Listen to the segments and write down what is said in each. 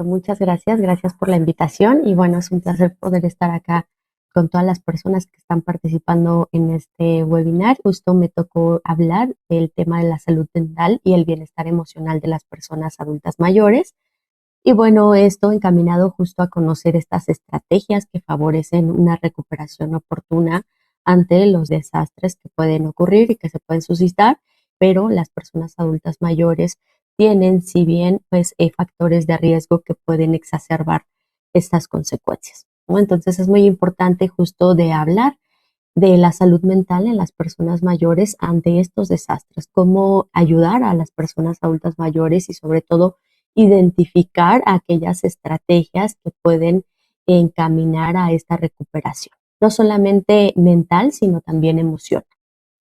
muchas gracias. Gracias por la invitación y bueno, es un placer poder estar acá con todas las personas que están participando en este webinar. Justo me tocó hablar del tema de la salud mental y el bienestar emocional de las personas adultas mayores. Y bueno, esto encaminado justo a conocer estas estrategias que favorecen una recuperación oportuna ante los desastres que pueden ocurrir y que se pueden suscitar, pero las personas adultas mayores tienen, si bien, pues factores de riesgo que pueden exacerbar estas consecuencias, ¿no? Entonces es muy importante justo de hablar de la salud mental en las personas mayores ante estos desastres, cómo ayudar a las personas adultas mayores y sobre todo identificar aquellas estrategias que pueden encaminar a esta recuperación, no solamente mental, sino también emocional.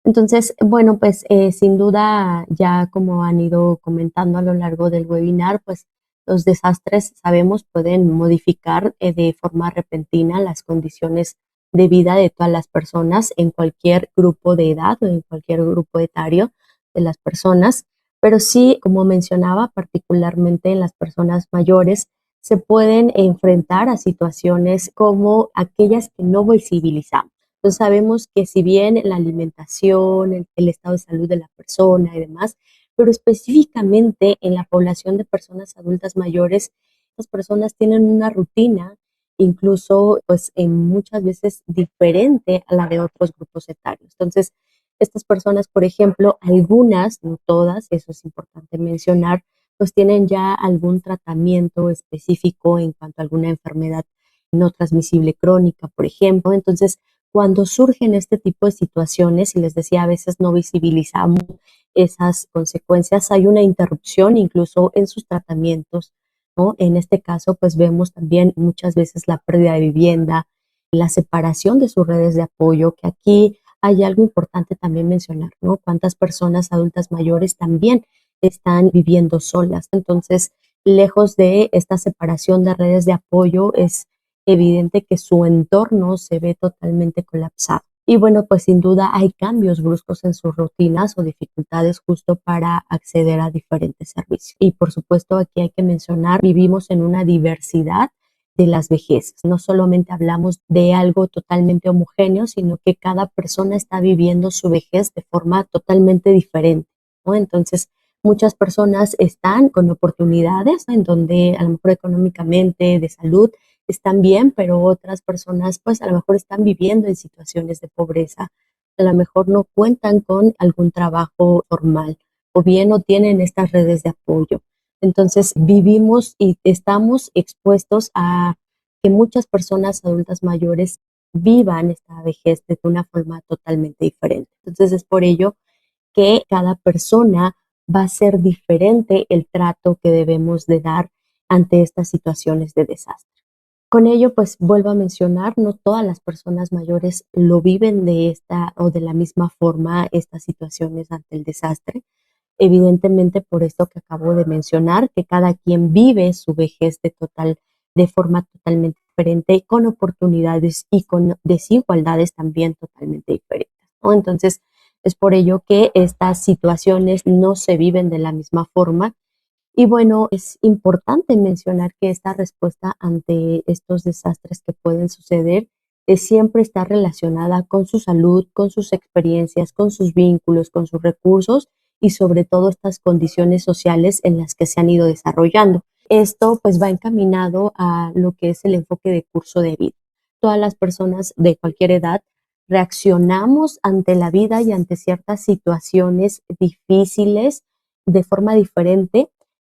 Entonces, bueno, pues sin duda, ya como han ido comentando a lo largo del webinar, pues los desastres, sabemos, pueden modificar de forma repentina las condiciones de vida de todas las personas en cualquier grupo de edad o en cualquier grupo etario de las personas, pero sí, como mencionaba, particularmente en las personas mayores, se pueden enfrentar a situaciones como aquellas que no visibilizamos. Entonces sabemos que si bien la alimentación, el estado de salud de la persona y demás, pero específicamente en la población de personas adultas mayores, las personas tienen una rutina, incluso pues en muchas veces diferente a la de otros grupos etarios. Entonces, estas personas, por ejemplo, algunas, no todas, eso es importante mencionar, pues tienen ya algún tratamiento específico en cuanto a alguna enfermedad no transmisible crónica, por ejemplo. Entonces, cuando surgen este tipo de situaciones, y les decía, a veces no visibilizamos esas consecuencias, hay una interrupción incluso en sus tratamientos, ¿no? En este caso, pues vemos también muchas veces la pérdida de vivienda, la separación de sus redes de apoyo, que aquí hay algo importante también mencionar, ¿no? Cuántas personas adultas mayores también están viviendo solas. Entonces, lejos de esta separación de redes de apoyo, es evidente que su entorno se ve totalmente colapsado. Y bueno, pues sin duda hay cambios bruscos en sus rutinas o dificultades justo para acceder a diferentes servicios. Y por supuesto, aquí hay que mencionar, vivimos en una diversidad de las vejeces. No solamente hablamos de algo totalmente homogéneo, sino que cada persona está viviendo su vejez de forma totalmente diferente, ¿no? Entonces, muchas personas están con oportunidades, ¿no?, en donde a lo mejor económicamente, de salud, están bien, pero otras personas pues a lo mejor están viviendo en situaciones de pobreza, a lo mejor no cuentan con algún trabajo formal o bien no tienen estas redes de apoyo. Entonces vivimos y estamos expuestos a que muchas personas adultas mayores vivan esta vejez de una forma totalmente diferente. Entonces es por ello que cada persona va a ser diferente el trato que debemos de dar ante estas situaciones de desastre. Con ello, pues vuelvo a mencionar, no todas las personas mayores lo viven de esta o de la misma forma estas situaciones ante el desastre. Evidentemente, por esto que acabo de mencionar, que cada quien vive su vejez de forma totalmente diferente, con oportunidades y con desigualdades también totalmente diferentes, ¿no? Entonces, es por ello que estas situaciones no se viven de la misma forma y bueno, es importante mencionar que esta respuesta ante estos desastres que pueden suceder siempre está relacionada con su salud, con sus experiencias, con sus vínculos, con sus recursos y sobre todo estas condiciones sociales en las que se han ido desarrollando. Esto pues va encaminado a lo que es el enfoque de curso de vida. Todas las personas de cualquier edad reaccionamos ante la vida y ante ciertas situaciones difíciles de forma diferente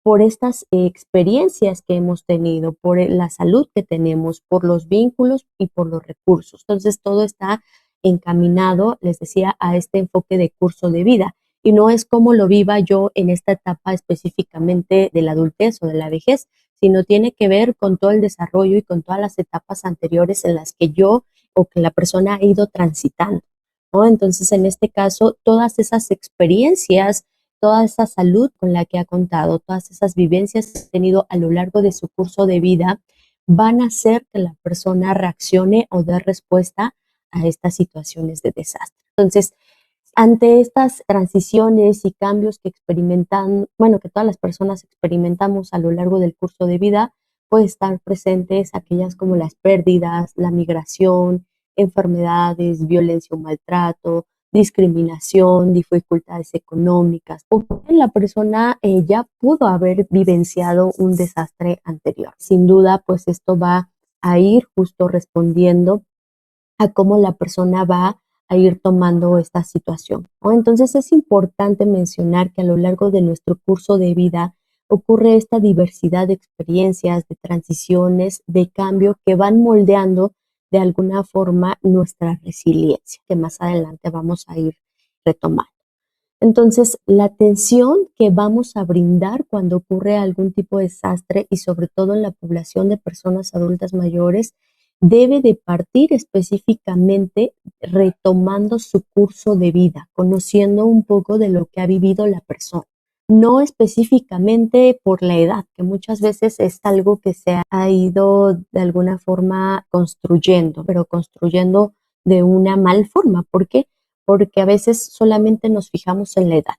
por estas experiencias que hemos tenido, por la salud que tenemos, por los vínculos y por los recursos. Entonces, todo está encaminado, les decía, a este enfoque de curso de vida. Y no es como lo viva yo en esta etapa específicamente de la adultez o de la vejez, sino tiene que ver con todo el desarrollo y con todas las etapas anteriores en las que yo o que la persona ha ido transitando, ¿no? Entonces, en este caso, todas esas experiencias, toda esa salud con la que ha contado, todas esas vivencias que ha tenido a lo largo de su curso de vida, van a hacer que la persona reaccione o dé respuesta a estas situaciones de desastre. Entonces, ante estas transiciones y cambios que experimentan, bueno, que todas las personas experimentamos a lo largo del curso de vida, puede estar presentes aquellas como las pérdidas, la migración, enfermedades, violencia o maltrato, discriminación, dificultades económicas, o bien la persona ya pudo haber vivenciado un desastre anterior. Sin duda, pues esto va a ir justo respondiendo a cómo la persona va a ir tomando esta situación, ¿no? Entonces es importante mencionar que a lo largo de nuestro curso de vida ocurre esta diversidad de experiencias, de transiciones, de cambio que van moldeando de alguna forma nuestra resiliencia, que más adelante vamos a ir retomando. Entonces, la atención que vamos a brindar cuando ocurre algún tipo de desastre y sobre todo en la población de personas adultas mayores debe de partir específicamente retomando su curso de vida, conociendo un poco de lo que ha vivido la persona. No específicamente por la edad, que muchas veces es algo que se ha ido de alguna forma construyendo, pero construyendo de una mal forma. ¿Por qué? Porque a veces solamente nos fijamos en la edad.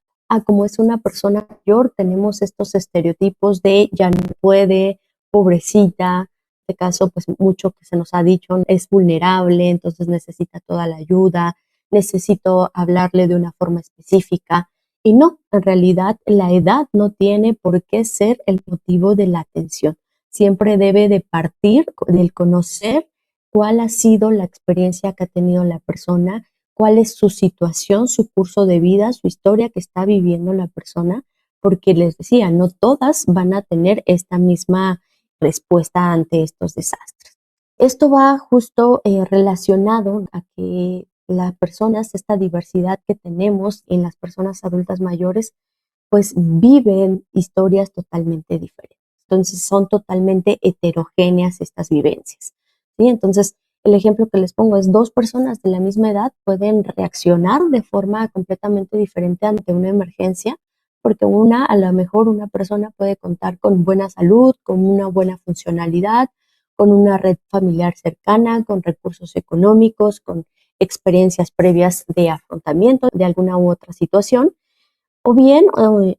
Como es una persona mayor, tenemos estos estereotipos de ya no puede, pobrecita, en este caso, pues mucho que se nos ha dicho, es vulnerable, entonces necesita toda la ayuda, necesito hablarle de una forma específica. Y no, en realidad la edad no tiene por qué ser el motivo de la atención. Siempre debe de partir del conocer cuál ha sido la experiencia que ha tenido la persona, cuál es su situación, su curso de vida, su historia que está viviendo la persona, porque les decía, no todas van a tener esta misma respuesta ante estos desastres. Esto va justo relacionado a que las personas, esta diversidad que tenemos en las personas adultas mayores, pues viven historias totalmente diferentes. Entonces son totalmente heterogéneas estas vivencias, ¿sí? Entonces, el ejemplo que les pongo es 2 personas de la misma edad pueden reaccionar de forma completamente diferente ante una emergencia, porque a lo mejor una persona puede contar con buena salud, con una buena funcionalidad, con una red familiar cercana, con recursos económicos, con experiencias previas de afrontamiento de alguna u otra situación, o bien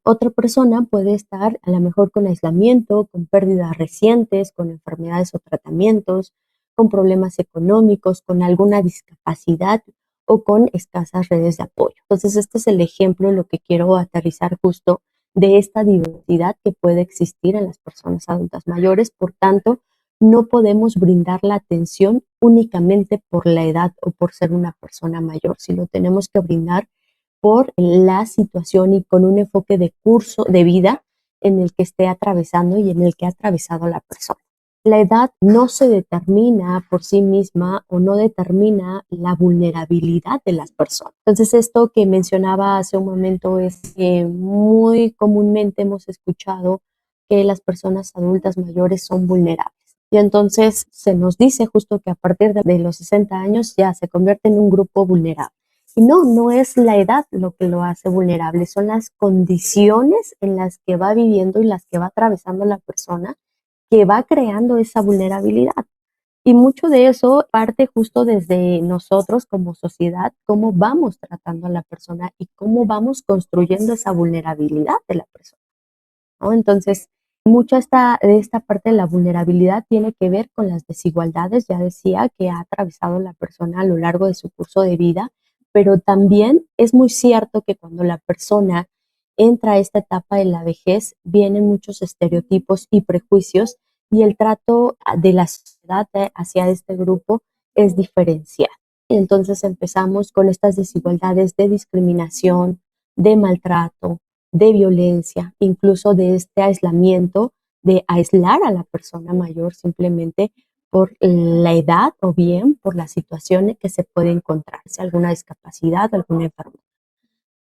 otra persona puede estar a lo mejor con aislamiento, con pérdidas recientes, con enfermedades o tratamientos, con problemas económicos, con alguna discapacidad o con escasas redes de apoyo. Entonces, este es el ejemplo, lo que quiero aterrizar justo de esta diversidad que puede existir en las personas adultas mayores. Por tanto, no podemos brindar la atención únicamente por la edad o por ser una persona mayor, sino tenemos que brindar por la situación y con un enfoque de curso de vida en el que esté atravesando y en el que ha atravesado la persona. La edad no se determina por sí misma o no determina la vulnerabilidad de las personas. Entonces, esto que mencionaba hace un momento es que muy comúnmente hemos escuchado que las personas adultas mayores son vulnerables. Y entonces se nos dice justo que a partir de los 60 años ya se convierte en un grupo vulnerable. Y no, no es la edad lo que lo hace vulnerable, son las condiciones en las que va viviendo y las que va atravesando la persona que va creando esa vulnerabilidad. Y mucho de eso parte justo desde nosotros como sociedad, cómo vamos tratando a la persona y cómo vamos construyendo esa vulnerabilidad de la persona, ¿no? Entonces, mucha de esta parte de la vulnerabilidad tiene que ver con las desigualdades, ya decía, que ha atravesado la persona a lo largo de su curso de vida, pero también es muy cierto que cuando la persona entra a esta etapa de la vejez, vienen muchos estereotipos y prejuicios y el trato de la sociedad hacia este grupo es diferencial. Entonces empezamos con estas desigualdades de discriminación, de maltrato, de violencia, incluso de este aislamiento, de aislar a la persona mayor simplemente por la edad o bien por las situaciones que se puede encontrar, si alguna discapacidad, alguna enfermedad.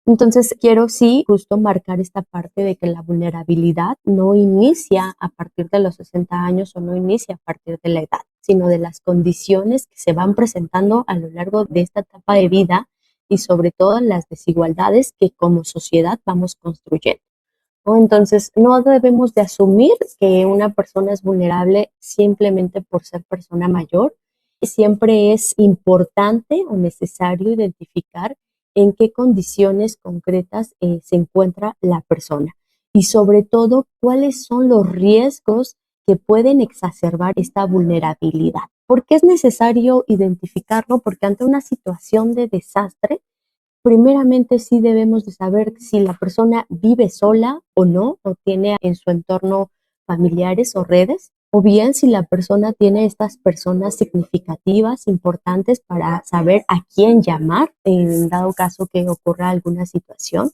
Entonces, quiero sí justo marcar esta parte de que la vulnerabilidad no inicia a partir de los 60 años o no inicia a partir de la edad, sino de las condiciones que se van presentando a lo largo de esta etapa de vida y sobre todo las desigualdades que como sociedad vamos construyendo, ¿no? Entonces, no debemos de asumir que una persona es vulnerable simplemente por ser persona mayor. Siempre es importante o necesario identificar en qué condiciones concretas se encuentra la persona y sobre todo cuáles son los riesgos que pueden exacerbar esta vulnerabilidad. ¿Por qué es necesario identificarlo? Porque ante una situación de desastre, primeramente sí debemos de saber si la persona vive sola o no, o tiene en su entorno familiares o redes, o bien si la persona tiene estas personas significativas, importantes para saber a quién llamar en dado caso que ocurra alguna situación.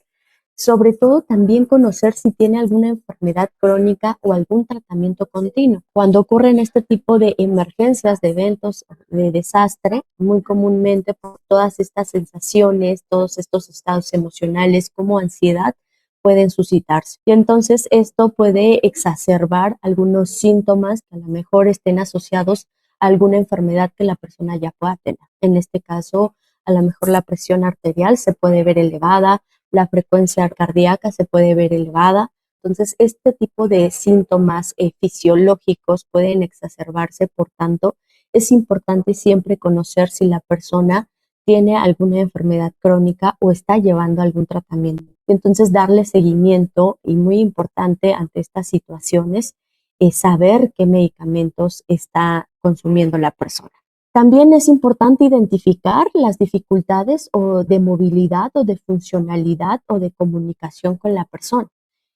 Sobre todo también conocer si tiene alguna enfermedad crónica o algún tratamiento continuo. Cuando ocurren este tipo de emergencias, de eventos de desastre, muy comúnmente por todas estas sensaciones, todos estos estados emocionales como ansiedad pueden suscitarse. Y entonces esto puede exacerbar algunos síntomas que a lo mejor estén asociados a alguna enfermedad que la persona ya pueda tener. En este caso, a lo mejor la presión arterial se puede ver elevada, la frecuencia cardíaca se puede ver elevada. Entonces, este tipo de síntomas fisiológicos pueden exacerbarse, por tanto, es importante siempre conocer si la persona tiene alguna enfermedad crónica o está llevando algún tratamiento. Entonces, darle seguimiento y muy importante ante estas situaciones es saber qué medicamentos está consumiendo la persona. También es importante identificar las dificultades o de movilidad o de funcionalidad o de comunicación con la persona.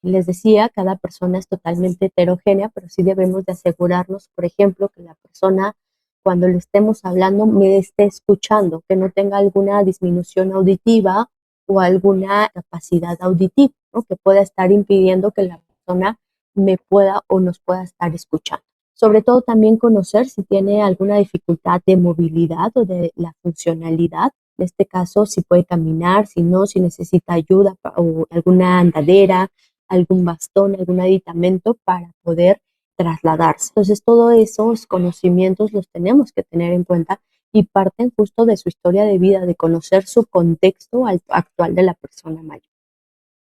Les decía, cada persona es totalmente heterogénea, pero sí debemos de asegurarnos, por ejemplo, que la persona cuando le estemos hablando me esté escuchando, que no tenga alguna disminución auditiva o alguna capacidad auditiva, ¿no? Que pueda estar impidiendo que la persona me pueda o nos pueda estar escuchando. Sobre todo también conocer si tiene alguna dificultad de movilidad o de la funcionalidad. En este caso, si puede caminar, si no, si necesita ayuda o alguna andadera, algún bastón, algún aditamento para poder trasladarse. Entonces, todos esos conocimientos los tenemos que tener en cuenta y parten justo de su historia de vida, de conocer su contexto actual de la persona mayor.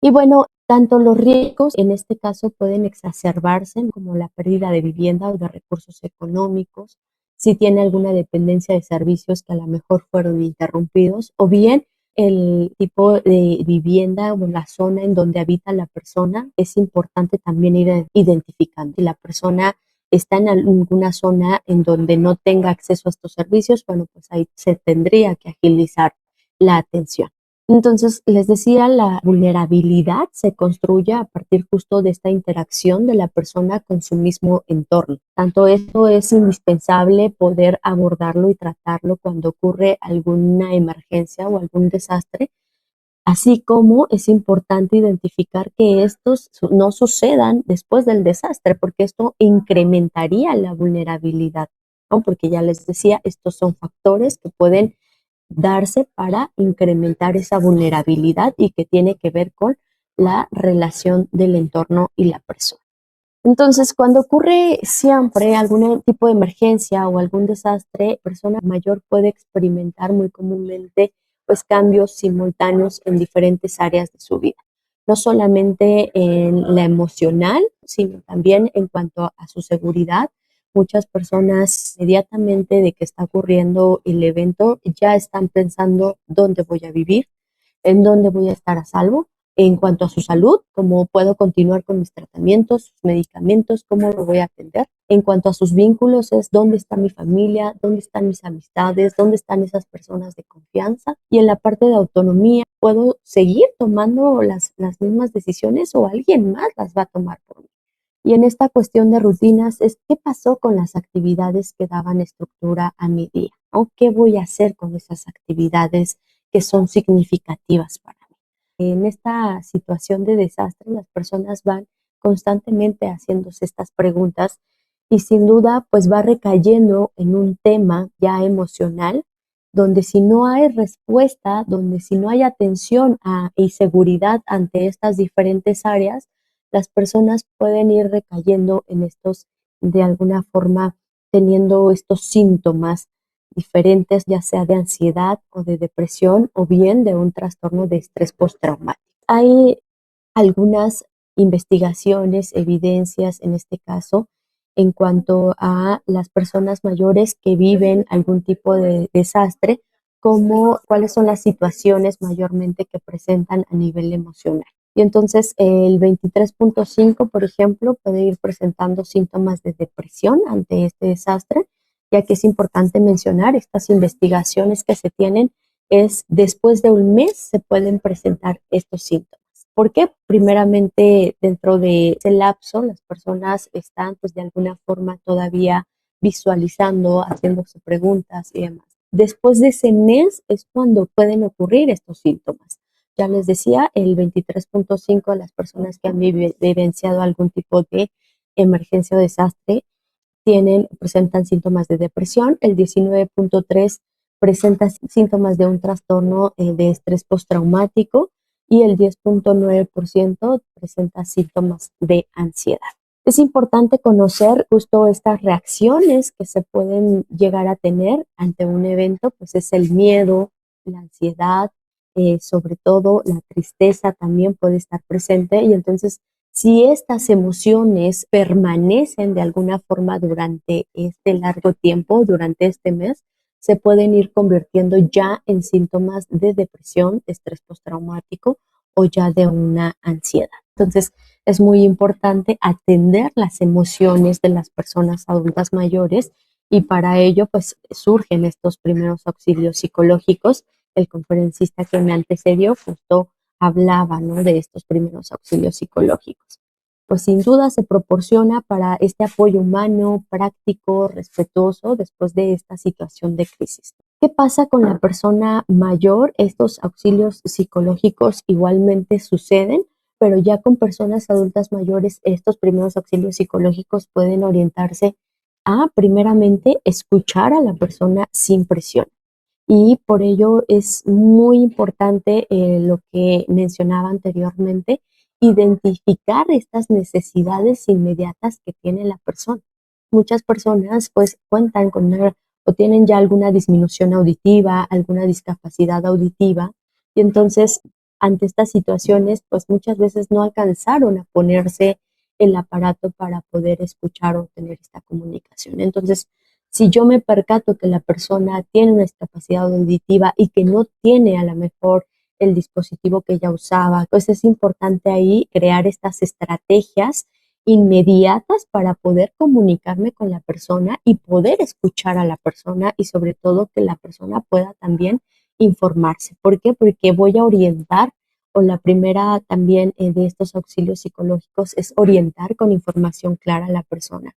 Y bueno, tanto los riesgos en este caso pueden exacerbarse como la pérdida de vivienda o de recursos económicos, si tiene alguna dependencia de servicios que a lo mejor fueron interrumpidos, o bien el tipo de vivienda o la zona en donde habita la persona. Es importante también ir identificando si la persona está en alguna zona en donde no tenga acceso a estos servicios. Bueno, pues ahí se tendría que agilizar la atención. Entonces, les decía, la vulnerabilidad se construye a partir justo de esta interacción de la persona con su mismo entorno. Tanto esto es indispensable poder abordarlo y tratarlo cuando ocurre alguna emergencia o algún desastre, así como es importante identificar que estos no sucedan después del desastre, porque esto incrementaría la vulnerabilidad, ¿no? Porque ya les decía, estos son factores que pueden darse para incrementar esa vulnerabilidad y que tiene que ver con la relación del entorno y la persona. Entonces, cuando ocurre siempre algún tipo de emergencia o algún desastre, la persona mayor puede experimentar muy comúnmente pues cambios simultáneos en diferentes áreas de su vida, no solamente en la emocional, sino también en cuanto a su seguridad. Muchas personas inmediatamente de que está ocurriendo el evento ya están pensando dónde voy a vivir, en dónde voy a estar a salvo. En cuanto a su salud, cómo puedo continuar con mis tratamientos, sus medicamentos, cómo lo voy a atender. En cuanto a sus vínculos, es dónde está mi familia, dónde están mis amistades, dónde están esas personas de confianza. Y en la parte de autonomía, ¿puedo seguir tomando las mismas decisiones o alguien más las va a tomar por mí? Y en esta cuestión de rutinas es qué pasó con las actividades que daban estructura a mi día, ¿no? ¿Qué voy a hacer con esas actividades que son significativas para mí? En esta situación de desastre, las personas van constantemente haciéndose estas preguntas y sin duda pues va recayendo en un tema ya emocional, donde si no hay respuesta, donde si no hay atención y seguridad ante estas diferentes áreas, las personas pueden ir recayendo en estos, de alguna forma, teniendo estos síntomas diferentes, ya sea de ansiedad o de depresión o bien de un trastorno de estrés postraumático. Hay algunas investigaciones, evidencias en este caso, en cuanto a las personas mayores que viven algún tipo de desastre, como cuáles son las situaciones mayormente que presentan a nivel emocional. Y entonces el 23.5, por ejemplo, puede ir presentando síntomas de depresión ante este desastre, ya que es importante mencionar estas investigaciones que se tienen es después de un mes se pueden presentar estos síntomas. ¿Por qué? Primeramente, dentro de ese lapso, las personas están pues de alguna forma todavía visualizando, haciéndose preguntas y demás. Después de ese mes es cuando pueden ocurrir estos síntomas. Ya les decía, el 23.5 de las personas que han vivenciado algún tipo de emergencia o desastre presentan síntomas de depresión, el 19.3 presenta síntomas de un trastorno de estrés postraumático y el 10.9% presenta síntomas de ansiedad. Es importante conocer justo estas reacciones que se pueden llegar a tener ante un evento, pues es el miedo, la ansiedad, sobre todo la tristeza también puede estar presente y entonces si estas emociones permanecen de alguna forma durante este largo tiempo, durante este mes, se pueden ir convirtiendo ya en síntomas de depresión, de estrés postraumático o ya de una ansiedad. Entonces, es muy importante atender las emociones de las personas adultas mayores y para ello pues surgen estos primeros auxilios psicológicos. El conferencista que me antecedió justo hablaba, ¿no?, de estos primeros auxilios psicológicos. Pues sin duda se proporciona para este apoyo humano, práctico, respetuoso después de esta situación de crisis. ¿Qué pasa con la persona mayor? Estos auxilios psicológicos igualmente suceden, pero ya con personas adultas mayores, estos primeros auxilios psicológicos pueden orientarse a, primeramente, escuchar a la persona sin presión. Y por ello es muy importante lo que mencionaba anteriormente, identificar estas necesidades inmediatas que tiene la persona. Muchas personas pues cuentan con o tienen ya alguna disminución auditiva, alguna discapacidad auditiva, y entonces ante estas situaciones pues muchas veces no alcanzaron a ponerse el aparato para poder escuchar o tener esta comunicación. Entonces, si yo me percato que la persona tiene una discapacidad auditiva y que no tiene a lo mejor el dispositivo que ella usaba, pues es importante ahí crear estas estrategias inmediatas para poder comunicarme con la persona y poder escuchar a la persona y sobre todo que la persona pueda también informarse. ¿Por qué? Porque voy a orientar o la primera también de estos auxilios psicológicos es orientar con información clara a la persona.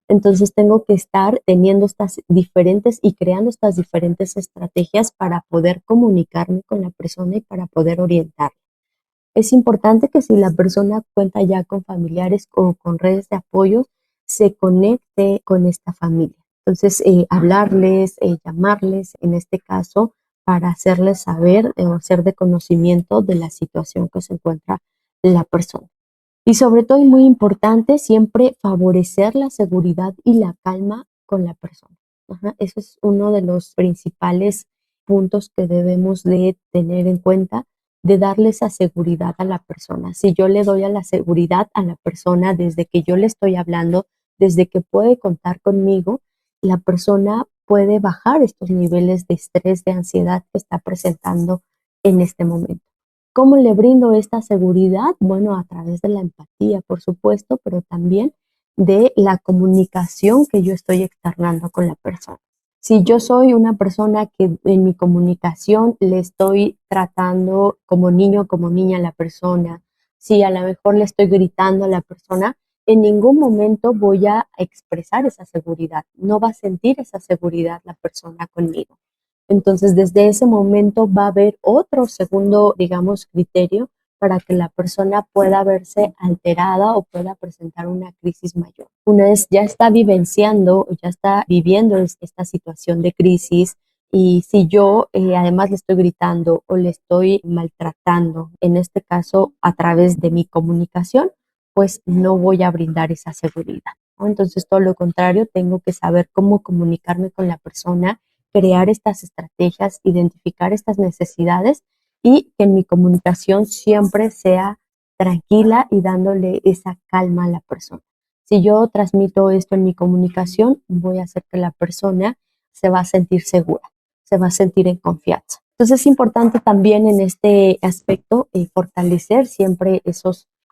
Entonces tengo que estar teniendo estas diferentes y creando estas diferentes estrategias para poder comunicarme con la persona y para poder orientar. Es importante que si la persona cuenta ya con familiares o con redes de apoyo, se conecte con esta familia. Entonces, hablarles, llamarles, en este caso, para hacerles saber o hacer de conocimiento de la situación que se encuentra la persona. Y sobre todo, y muy importante, siempre favorecer la seguridad y la calma con la persona. Ajá, eso es uno de los principales puntos que debemos de tener en cuenta, de darle esa seguridad a la persona. Si yo le doy a la seguridad a la persona desde que yo le estoy hablando, desde que puede contar conmigo, la persona puede bajar estos niveles de estrés, de ansiedad que está presentando en este momento. ¿Cómo le brindo esta seguridad? Bueno, a través de la empatía, por supuesto, pero también de la comunicación que yo estoy externando con la persona. Si yo soy una persona que en mi comunicación le estoy tratando como niño o como niña a la persona, si a lo mejor le estoy gritando a la persona, en ningún momento voy a expresar esa seguridad. No va a sentir esa seguridad la persona conmigo. Entonces, desde ese momento va a haber otro segundo, digamos, criterio para que la persona pueda verse alterada o pueda presentar una crisis mayor. Una vez ya está vivenciando, ya está viviendo esta situación de crisis y si yo además le estoy gritando o le estoy maltratando, en este caso a través de mi comunicación, pues no voy a brindar esa seguridad, ¿no? Entonces, todo lo contrario, tengo que saber cómo comunicarme con la persona, crear estas estrategias, identificar estas necesidades y que mi comunicación siempre sea tranquila y dándole esa calma a la persona. Si yo transmito esto en mi comunicación, voy a hacer que la persona se va a sentir segura, se va a sentir en confianza. Entonces es importante también en este aspecto fortalecer siempre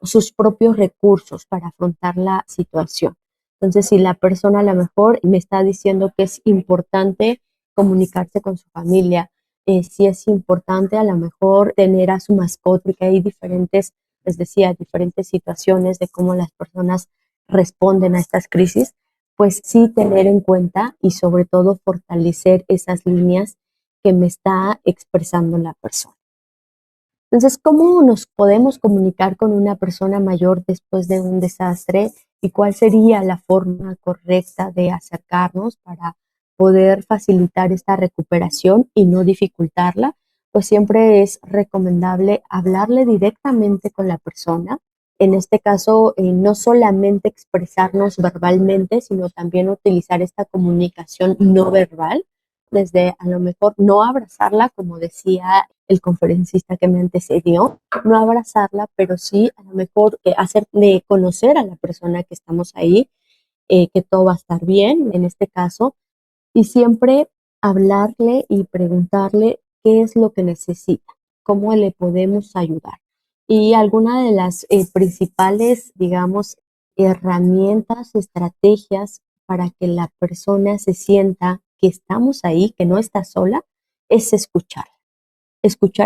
sus propios recursos para afrontar la situación. Entonces, si la persona a lo mejor me está diciendo que es importante comunicarse con su familia, si es importante a lo mejor tener a su mascota, porque hay diferentes, les decía, diferentes situaciones de cómo las personas responden a estas crisis, pues sí tener en cuenta y sobre todo fortalecer esas líneas que me está expresando la persona. Entonces, ¿cómo nos podemos comunicar con una persona mayor después de un desastre y cuál sería la forma correcta de acercarnos para poder facilitar esta recuperación y no dificultarla? Pues siempre es recomendable hablarle directamente con la persona. En este caso, no solamente expresarnos verbalmente, sino también utilizar esta comunicación no verbal, desde a lo mejor no abrazarla, como decía el conferencista que me antecedió, no abrazarla, pero sí a lo mejor hacerle conocer a la persona que estamos ahí, que todo va a estar bien en este caso, y siempre hablarle y preguntarle qué es lo que necesita, cómo le podemos ayudar. Y alguna de las principales, digamos, herramientas, estrategias para que la persona se sienta que estamos ahí, que no está sola, es escuchar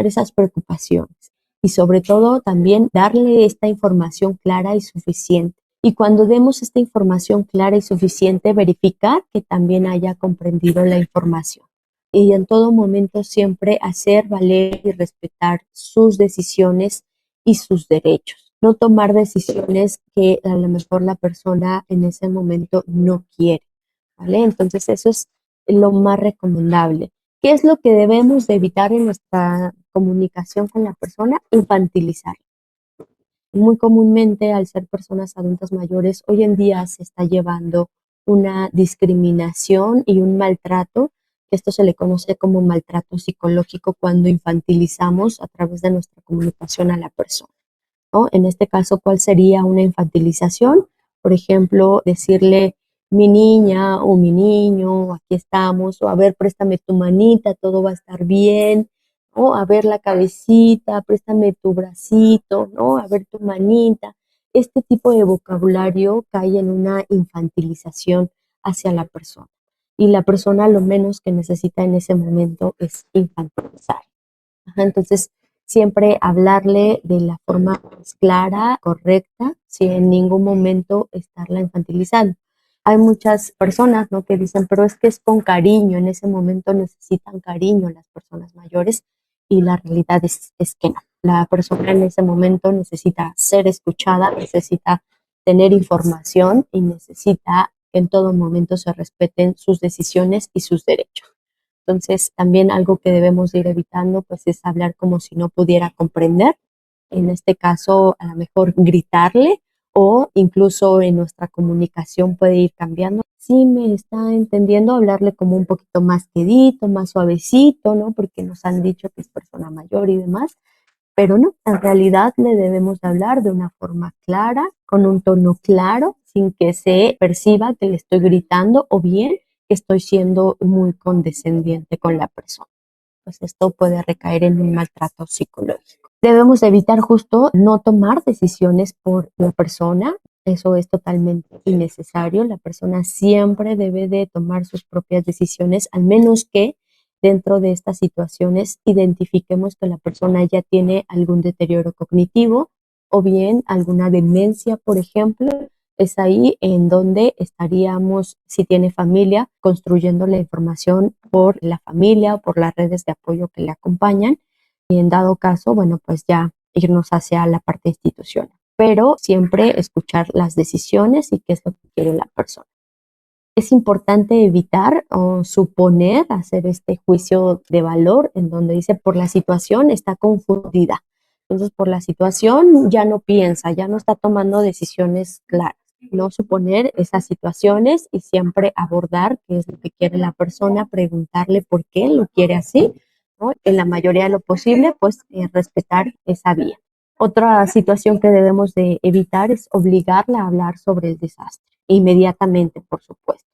esas preocupaciones y sobre todo también darle esta información clara y suficiente. Y cuando demos esta información clara y suficiente, verificar que también haya comprendido la información. Y en todo momento siempre hacer valer y respetar sus decisiones y sus derechos. No tomar decisiones que a lo mejor la persona en ese momento no quiere. ¿Vale? Entonces eso es lo más recomendable. ¿Qué es lo que debemos de evitar en nuestra comunicación con la persona? Infantilizar. Muy comúnmente, al ser personas adultas mayores, hoy en día se está llevando una discriminación y un maltrato. Esto se le conoce como maltrato psicológico cuando infantilizamos a través de nuestra comunicación a la persona, ¿no? En este caso, ¿cuál sería una infantilización? Por ejemplo, decirle mi niña o mi niño, aquí estamos, o a ver, préstame tu manita, todo va a estar bien, o a ver la cabecita, préstame tu bracito, ¿no? A ver tu manita. Este tipo de vocabulario cae en una infantilización hacia la persona. Y la persona lo menos que necesita en ese momento es infantilizar. Ajá, entonces, siempre hablarle de la forma más clara, correcta, sin en ningún momento estarla infantilizando. Hay muchas personas, ¿no?, que dicen, pero es que es con cariño, en ese momento necesitan cariño las personas mayores y la realidad es que no. La persona en ese momento necesita ser escuchada, necesita tener información y necesita que en todo momento se respeten sus decisiones y sus derechos. Entonces, también algo que debemos ir evitando, pues, es hablar como si no pudiera comprender. En este caso, a lo mejor gritarle o incluso en nuestra comunicación puede ir cambiando. Si me está entendiendo, hablarle como un poquito más quedito, más suavecito, ¿no? Porque nos han dicho que es persona mayor y demás, pero no, en realidad le debemos de hablar de una forma clara, con un tono claro, sin que se perciba que le estoy gritando o bien que estoy siendo muy condescendiente con la persona. Pues esto puede recaer en un maltrato psicológico. Debemos evitar justo no tomar decisiones por la persona. Eso es totalmente innecesario. La persona siempre debe de tomar sus propias decisiones, al menos que dentro de estas situaciones identifiquemos que la persona ya tiene algún deterioro cognitivo o bien alguna demencia, por ejemplo. Es ahí en donde estaríamos, si tiene familia, construyendo la información por la familia o por las redes de apoyo que le acompañan y en dado caso, bueno, pues ya irnos hacia la parte institucional. Pero siempre escuchar las decisiones y qué es lo que quiere la persona. Es importante evitar o suponer, hacer este juicio de valor en donde dice por la situación está confundida. Entonces, por la situación ya no piensa, ya no está tomando decisiones claras. No suponer esas situaciones y siempre abordar qué es lo que quiere la persona, preguntarle por qué lo quiere así, ¿no? En la mayoría de lo posible, pues respetar esa vía. Otra situación que debemos de evitar es obligarla a hablar sobre el desastre, inmediatamente, por supuesto.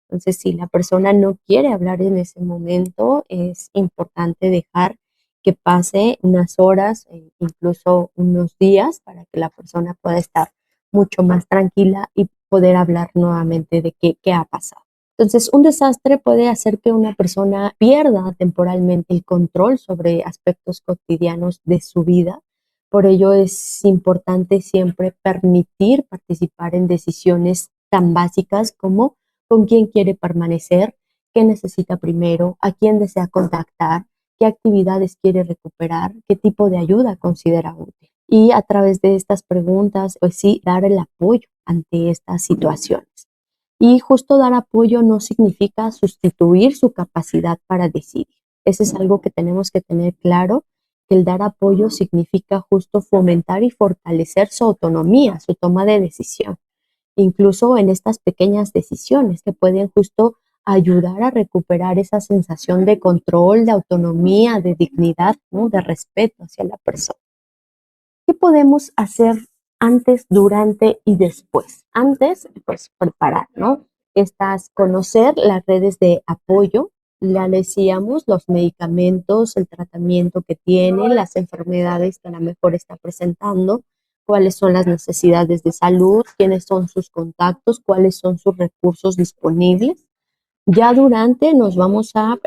Entonces, si la persona no quiere hablar en ese momento, es importante dejar que pase unas horas, incluso unos días, para que la persona pueda estar mucho más tranquila y poder hablar nuevamente de qué ha pasado. Entonces, un desastre puede hacer que una persona pierda temporalmente el control sobre aspectos cotidianos de su vida. Por ello es importante siempre permitir participar en decisiones tan básicas como con quién quiere permanecer, qué necesita primero, a quién desea contactar, qué actividades quiere recuperar, qué tipo de ayuda considera útil. Y a través de estas preguntas, pues sí, dar el apoyo ante estas situaciones. Y justo dar apoyo no significa sustituir su capacidad para decidir. Eso es algo que tenemos que tener claro, que el dar apoyo significa justo fomentar y fortalecer su autonomía, su toma de decisión, incluso en estas pequeñas decisiones que pueden justo ayudar a recuperar esa sensación de control, de autonomía, de dignidad, ¿no? De respeto hacia la persona. ¿Qué podemos hacer antes, durante y después? Antes, pues preparar, ¿no? Conocer las redes de apoyo, ya decíamos, los medicamentos, el tratamiento que tiene, las enfermedades que a lo mejor está presentando, cuáles son las necesidades de salud, quiénes son sus contactos, cuáles son sus recursos disponibles. Ya durante nos vamos a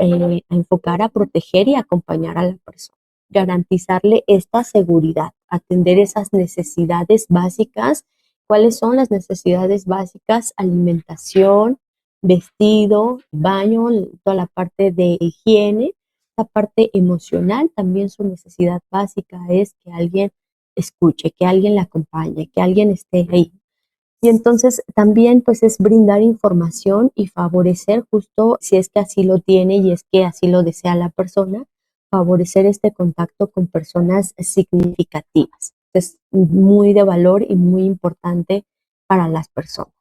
enfocar a proteger y acompañar a la persona, garantizarle esta seguridad, atender esas necesidades básicas. ¿Cuáles son las necesidades básicas? Alimentación, vestido, baño, toda la parte de higiene, la parte emocional, también su necesidad básica es que alguien escuche, que alguien la acompañe, que alguien esté ahí. Y entonces también pues es brindar información y favorecer justo si es que así lo tiene y es que así lo desea la persona, favorecer este contacto con personas significativas. Es muy de valor y muy importante para las personas.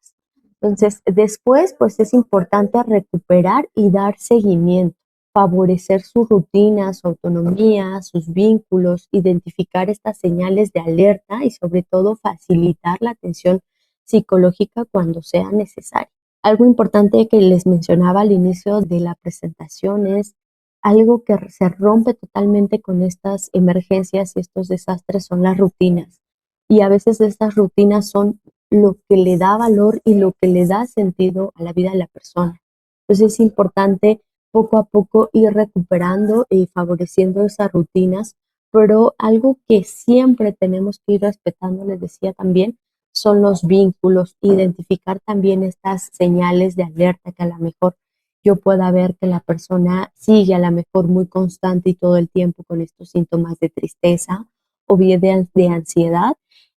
Entonces, después, pues es importante recuperar y dar seguimiento, favorecer su rutina, su autonomía, sus vínculos, identificar estas señales de alerta y sobre todo facilitar la atención psicológica cuando sea necesario. Algo importante que les mencionaba al inicio de la presentación es algo que se rompe totalmente con estas emergencias y estos desastres son las rutinas. Y a veces estas rutinas son lo que le da valor y lo que le da sentido a la vida de la persona. Entonces es importante poco a poco ir recuperando y favoreciendo esas rutinas, pero algo que siempre tenemos que ir respetando, les decía también, son los vínculos, identificar también estas señales de alerta que a lo mejor yo pueda ver que la persona sigue a lo mejor muy constante y todo el tiempo con estos síntomas de tristeza o bien de ansiedad.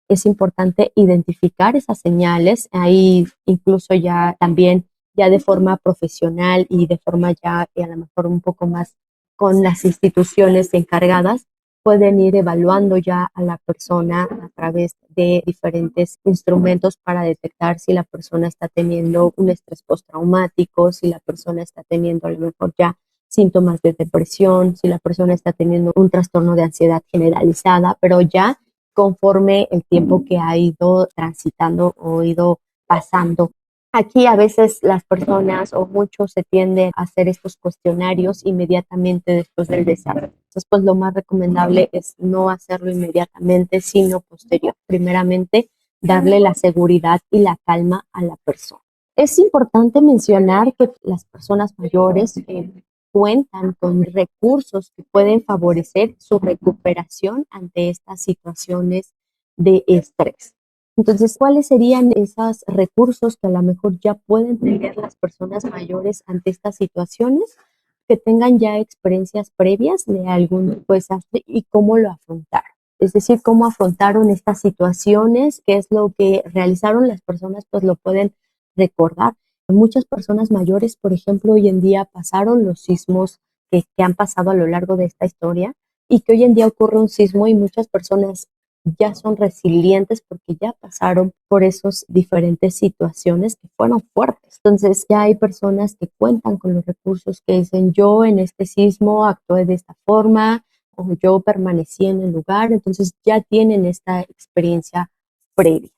Es importante identificar esas señales, ahí incluso ya también ya de forma profesional y de forma ya a lo mejor un poco más con las instituciones encargadas, pueden ir evaluando ya a la persona a través de diferentes instrumentos para detectar si la persona está teniendo un estrés postraumático, si la persona está teniendo a lo mejor ya síntomas de depresión, si la persona está teniendo un trastorno de ansiedad generalizada, pero ya conforme el tiempo que ha ido transitando o ido pasando. Aquí a veces las personas o muchos se tienden a hacer estos cuestionarios inmediatamente después del desastre. Entonces, pues lo más recomendable es no hacerlo inmediatamente, sino posterior. Primeramente, darle la seguridad y la calma a la persona. Es importante mencionar que las personas mayores cuentan con recursos que pueden favorecer su recuperación ante estas situaciones de estrés. Entonces, ¿cuáles serían esos recursos que a lo mejor ya pueden tener las personas mayores ante estas situaciones? Que tengan ya experiencias previas de algún desastre y cómo lo afrontaron. Es decir, cómo afrontaron estas situaciones, qué es lo que realizaron las personas, pues lo pueden recordar. Muchas personas mayores, por ejemplo, hoy en día pasaron los sismos que han pasado a lo largo de esta historia y que hoy en día ocurre un sismo y muchas personas ya son resilientes porque ya pasaron por esas diferentes situaciones que fueron fuertes. Entonces ya hay personas que cuentan con los recursos que dicen yo en este sismo actué de esta forma o yo permanecí en el lugar, entonces ya tienen esta experiencia previa.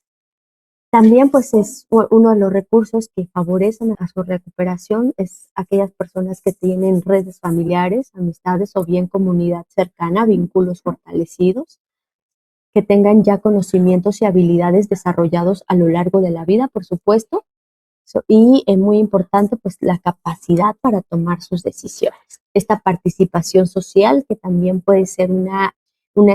También pues es uno de los recursos que favorecen a su recuperación es aquellas personas que tienen redes familiares, amistades o bien comunidad cercana, vínculos fortalecidos, que tengan ya conocimientos y habilidades desarrollados a lo largo de la vida, por supuesto, y es muy importante pues la capacidad para tomar sus decisiones. Esta participación social que también puede ser una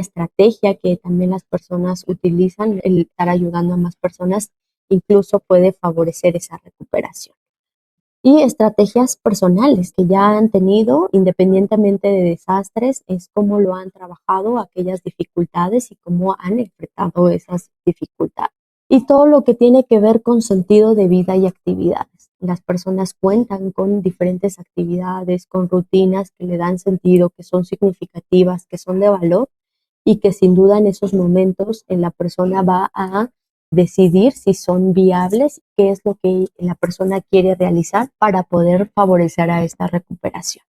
estrategia que también las personas utilizan, el estar ayudando a más personas, incluso puede favorecer esa recuperación. Y estrategias personales que ya han tenido, independientemente de desastres, es cómo lo han trabajado aquellas dificultades y cómo han enfrentado esas dificultades. Y todo lo que tiene que ver con sentido de vida y actividades. Las personas cuentan con diferentes actividades, con rutinas que le dan sentido, que son significativas, que son de valor y que sin duda en esos momentos la persona va a decidir si son viables, qué es lo que la persona quiere realizar para poder favorecer a esta recuperación.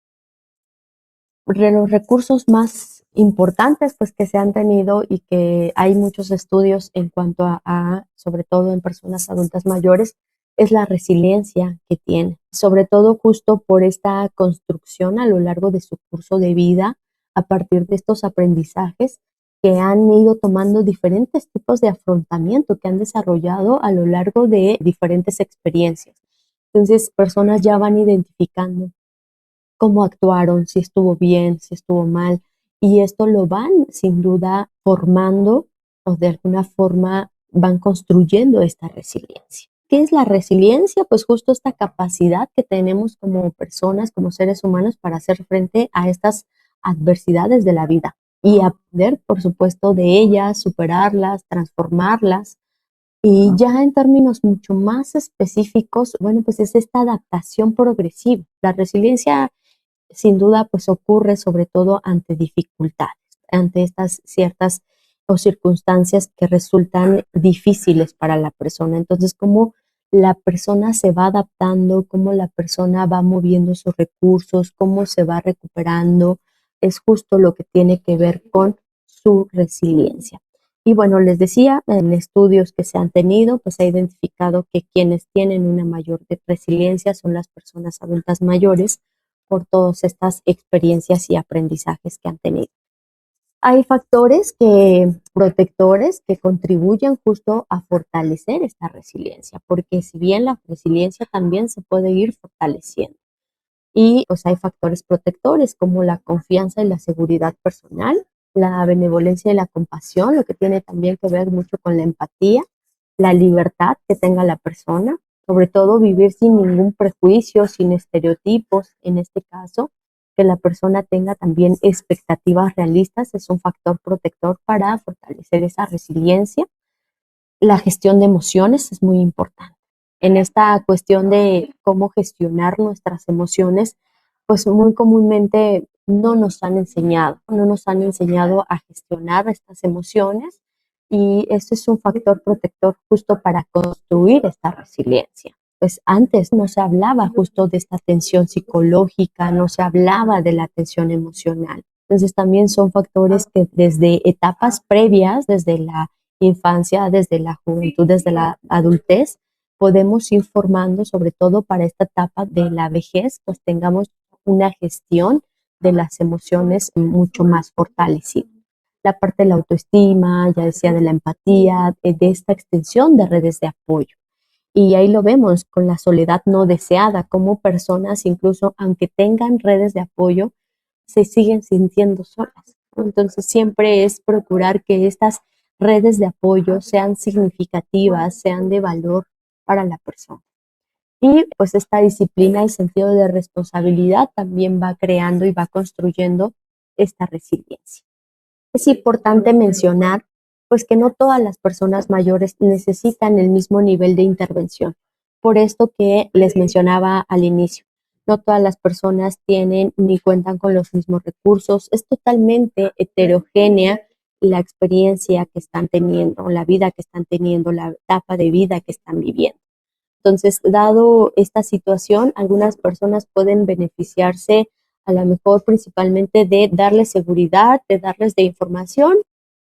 Los recursos más importantes pues que se han tenido y que hay muchos estudios en cuanto sobre todo en personas adultas mayores, es la resiliencia que tiene, sobre todo justo por esta construcción a lo largo de su curso de vida, a partir de estos aprendizajes que han ido tomando diferentes tipos de afrontamiento que han desarrollado a lo largo de diferentes experiencias. Entonces, personas ya van identificando cómo actuaron, si estuvo bien, si estuvo mal, y esto lo van sin duda formando o de alguna forma van construyendo esta resiliencia. ¿Qué es la resiliencia? Pues justo esta capacidad que tenemos como personas, como seres humanos, para hacer frente a estas adversidades de la vida y aprender, por supuesto, de ellas, superarlas, transformarlas. Y ya en términos mucho más específicos, bueno, pues es esta adaptación progresiva. La resiliencia sin duda pues ocurre sobre todo ante dificultades, ante estas ciertas o circunstancias que resultan difíciles para la persona. Entonces, cómo la persona se va adaptando, cómo la persona va moviendo sus recursos, cómo se va recuperando, es justo lo que tiene que ver con su resiliencia. Y bueno, les decía, en estudios que se han tenido, pues se ha identificado que quienes tienen una mayor resiliencia son las personas adultas mayores, por todas estas experiencias y aprendizajes que han tenido. Hay factores protectores que contribuyen justo a fortalecer esta resiliencia, porque si bien la resiliencia también se puede ir fortaleciendo. Y pues hay factores protectores como la confianza y la seguridad personal, la benevolencia y la compasión, lo que tiene también que ver mucho con la empatía, la libertad que tenga la persona, sobre todo vivir sin ningún prejuicio, sin estereotipos, en este caso, que la persona tenga también expectativas realistas, es un factor protector para fortalecer esa resiliencia. La gestión de emociones es muy importante. En esta cuestión de cómo gestionar nuestras emociones, pues muy comúnmente no nos han enseñado a gestionar estas emociones y esto es un factor protector justo para construir esta resiliencia. Pues antes no se hablaba justo de esta tensión psicológica, no se hablaba de la tensión emocional. Entonces también son factores que desde etapas previas, desde la infancia, desde la juventud, desde la adultez, podemos ir formando, sobre todo para esta etapa de la vejez, pues tengamos una gestión de las emociones mucho más fortalecida. La parte de la autoestima, ya decía, de la empatía, de esta extensión de redes de apoyo. Y ahí lo vemos con la soledad no deseada, como personas, incluso aunque tengan redes de apoyo, se siguen sintiendo solas. Entonces siempre es procurar que estas redes de apoyo sean significativas, sean de valor para la persona. Y pues esta disciplina y sentido de responsabilidad también va creando y va construyendo esta resiliencia. Es importante mencionar pues que no todas las personas mayores necesitan el mismo nivel de intervención. Por esto que les mencionaba al inicio, no todas las personas tienen ni cuentan con los mismos recursos. Es totalmente heterogénea la experiencia que están teniendo, la vida que están teniendo, la etapa de vida que están viviendo. Entonces, dado esta situación, algunas personas pueden beneficiarse a lo mejor principalmente de darles seguridad, de darles de información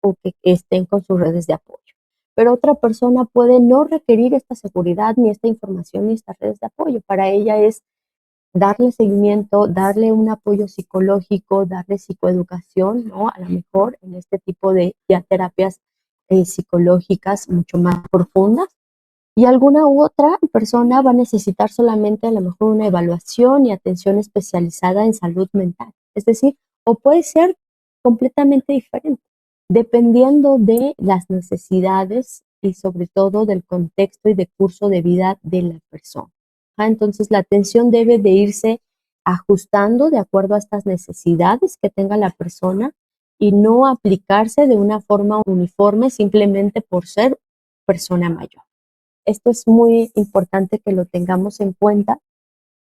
o que estén con sus redes de apoyo. pero otra persona puede no requerir esta seguridad, ni esta información, ni estas redes de apoyo. Para ella es darle seguimiento, darle un apoyo psicológico, darle psicoeducación, ¿no? A lo mejor en este tipo de ya terapias psicológicas mucho más profundas. Y alguna u otra persona va a necesitar solamente a lo mejor una evaluación y atención especializada en salud mental. Es decir, o puede ser completamente diferente, dependiendo de las necesidades y sobre todo del contexto y de curso de vida de la persona. Entonces, la atención debe de irse ajustando de acuerdo a estas necesidades que tenga la persona y no aplicarse de una forma uniforme simplemente por ser persona mayor. Esto es muy importante que lo tengamos en cuenta.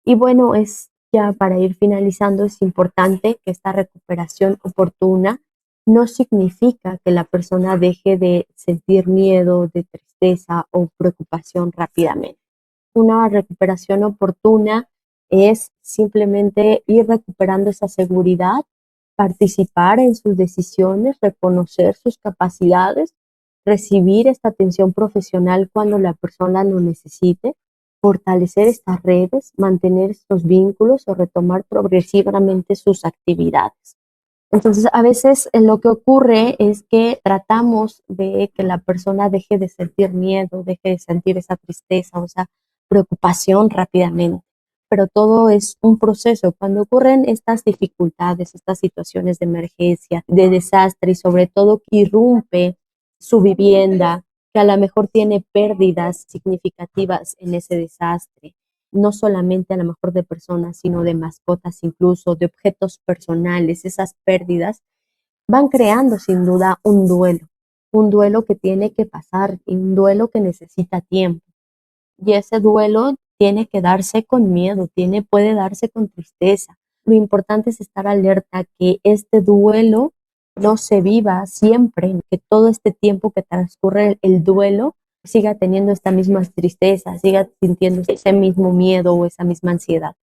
Y bueno, es ya para ir finalizando, es importante que esta recuperación oportuna no significa que la persona deje de sentir miedo, de tristeza o preocupación rápidamente. Una recuperación oportuna es simplemente ir recuperando esa seguridad, participar en sus decisiones, reconocer sus capacidades, recibir esta atención profesional cuando la persona lo necesite, fortalecer estas redes, mantener estos vínculos o retomar progresivamente sus actividades. Entonces, a veces lo que ocurre es que tratamos de que la persona deje de sentir miedo, deje de sentir esa tristeza o esa preocupación rápidamente, pero todo es un proceso. Cuando ocurren estas dificultades, estas situaciones de emergencia, de desastre y sobre todo que irrumpe su vivienda, que a lo mejor tiene pérdidas significativas en ese desastre, no solamente a lo mejor de personas, sino de mascotas, incluso de objetos personales, esas pérdidas van creando sin duda un duelo que tiene que pasar y un duelo que necesita tiempo. Y ese duelo tiene que darse con miedo, puede darse con tristeza. Lo importante es estar alerta que este duelo no se viva siempre, que todo este tiempo que transcurre el duelo siga teniendo esta misma tristeza, siga sintiendo ese mismo miedo o esa misma ansiedad,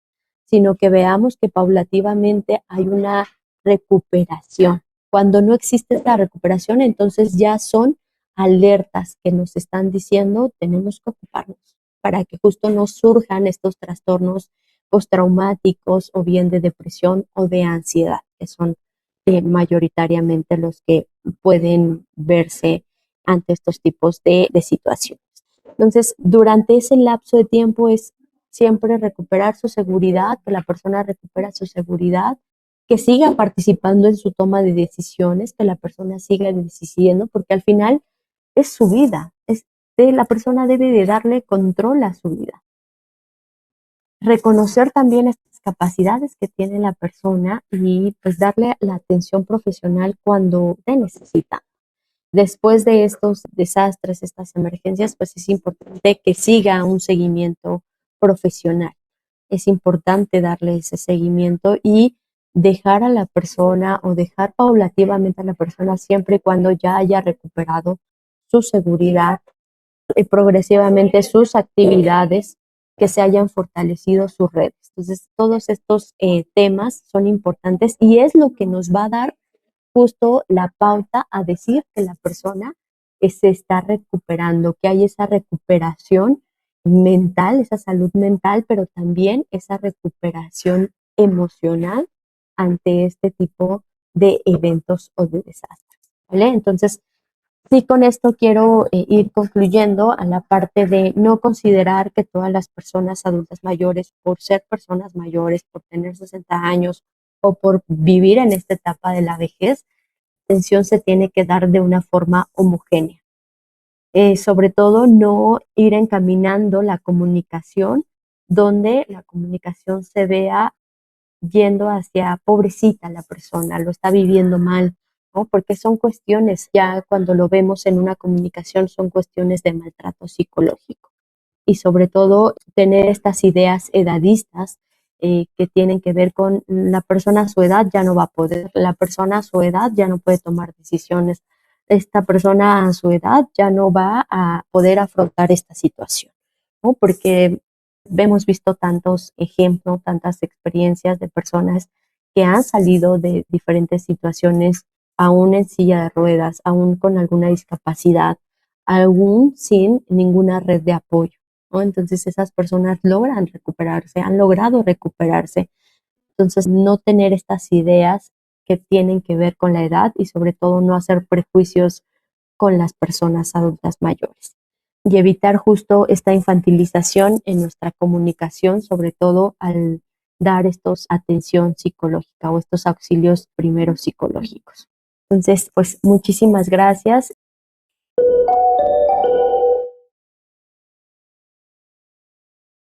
sino que veamos que paulativamente hay una recuperación. Cuando no existe esta recuperación, entonces ya son alertas que nos están diciendo tenemos que ocuparnos para que justo no surjan estos trastornos postraumáticos o bien de depresión o de ansiedad, que son mayoritariamente los que pueden verse ante estos tipos de situaciones. Entonces, durante ese lapso de tiempo es siempre recuperar su seguridad, que la persona recupera su seguridad, que siga participando en su toma de decisiones, que la persona siga decidiendo, porque al final es su vida, la persona debe de darle control a su vida. Reconocer también estas capacidades que tiene la persona y pues darle la atención profesional cuando te necesita. Después de estos desastres, estas emergencias, pues es importante que siga un seguimiento profesional. Es importante darle ese seguimiento y dejar a la persona o dejar paulativamente a la persona siempre y cuando ya haya recuperado su seguridad, progresivamente sus actividades, que se hayan fortalecido sus redes. Entonces, todos estos temas son importantes y es lo que nos va a dar justo la pauta a decir que la persona se está recuperando, que hay esa recuperación mental, esa salud mental, pero también esa recuperación emocional ante este tipo de eventos o de desastres, ¿vale? Entonces, sí, con esto quiero ir concluyendo a la parte de no considerar que todas las personas adultas mayores, por ser personas mayores, por tener 60 años o por vivir en esta etapa de la vejez, la atención se tiene que dar de una forma homogénea. Sobre todo no ir encaminando la comunicación donde la comunicación se vea yendo hacia pobrecita la persona, lo está viviendo mal, ¿no? Porque son cuestiones, ya cuando lo vemos en una comunicación, son cuestiones de maltrato psicológico. Y sobre todo tener estas ideas edadistas que tienen que ver con la persona a su edad ya no va a poder, la persona a su edad ya no puede tomar decisiones, esta persona a su edad ya no va a poder afrontar esta situación, ¿no? Porque hemos visto tantos ejemplos, tantas experiencias de personas que han salido de diferentes situaciones, aún en silla de ruedas, aún con alguna discapacidad, aún sin ninguna red de apoyo, ¿no? Entonces esas personas logran recuperarse, han logrado recuperarse. Entonces no tener estas ideas que tienen que ver con la edad y sobre todo no hacer prejuicios con las personas adultas mayores y evitar justo esta infantilización en nuestra comunicación, sobre todo al dar estos atención psicológica o estos auxilios primeros psicológicos. Entonces, pues muchísimas gracias